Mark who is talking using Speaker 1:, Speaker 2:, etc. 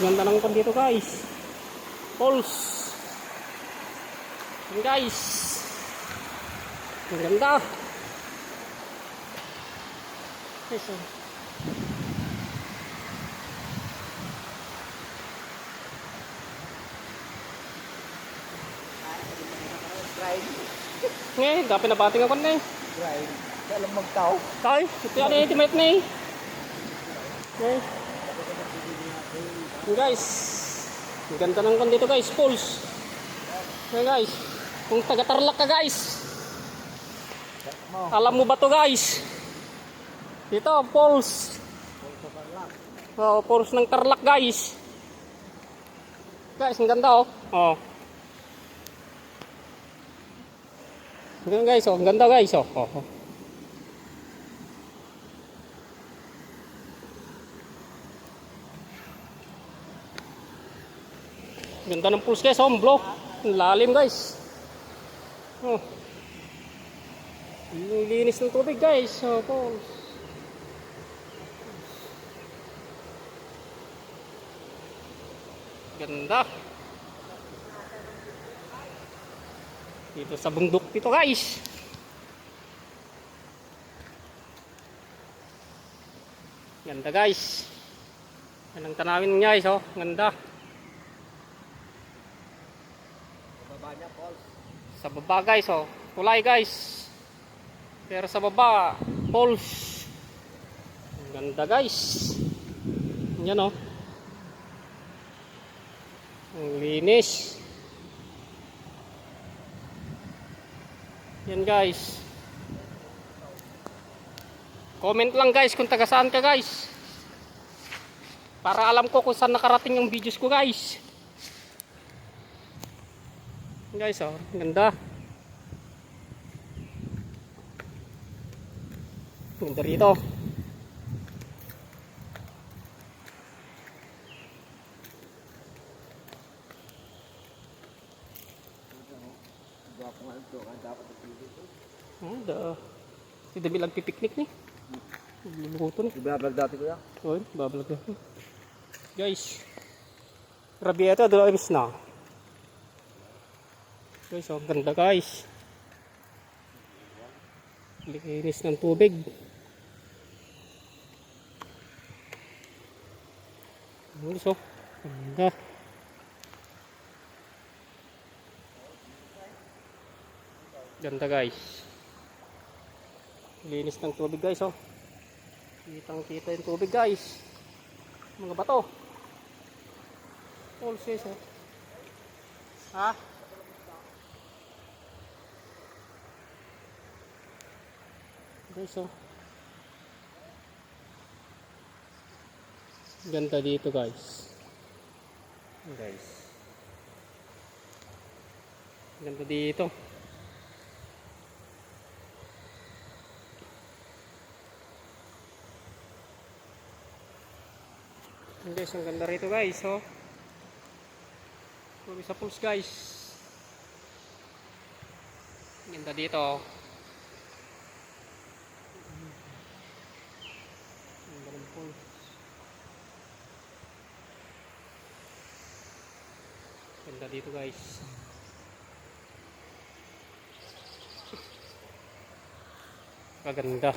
Speaker 1: Ganda ng kon dito guys. Falls. Yan guys. Ang ganda. Guys, oh. Ngayon, dapat nabating ako na eh.
Speaker 2: Right. Alam magtao.
Speaker 1: Kay, ito yung ultimate na eh. Okay. Guys, ang ganda ng kon dito guys, falls. Okay guys, kung taga-Tarlac ka guys, alam mo ba to guys? Dito, falls. Oh, falls ng Tarlac guys. Guys, ang ganda oh. Oh. Ganun guys, oh, ang ganda guys, oh. Oh. Ganda ng pulse guys, oh, blow. Ang lalim guys. Oh. Yung linis ng tubig guys, oh, pulse. Ganda. Dito sa bundok dito guys. Ganda guys. Yan ang tanawin guys, oh. Ganda. Sa baba guys, oh. Tulay guys. Pero sa baba, falls. Ganda guys. Yan oh. Ang linis. Yan guys. Comment lang guys kung taga saan ka guys. Para alam ko kung saan nakarating yung videos ko guys. Guys, oh, ganda. Ganda rito. Hindi bilang pipiknik ni. Luluto ni.
Speaker 2: Ibablog dati ko yan.
Speaker 1: Oy, bablog na. Guys. Grabe ito, dalawa imis na. Guys, oh, ganda guys. Linis ng tubig. Guys, oh, ganda. Ganda guys. Linis ng tubig guys, oh. Kitang kita yung tubig guys. Mga bato. All says, oh. Ha? Guys, oh. Ganda dito guys. Guys. Ganda dito. Guys, ang ganda rito guys, oh. Puro sa pulse guys. Ganda dito, oh. Ganda ng pulse. Ganda dito guys. Kaganda.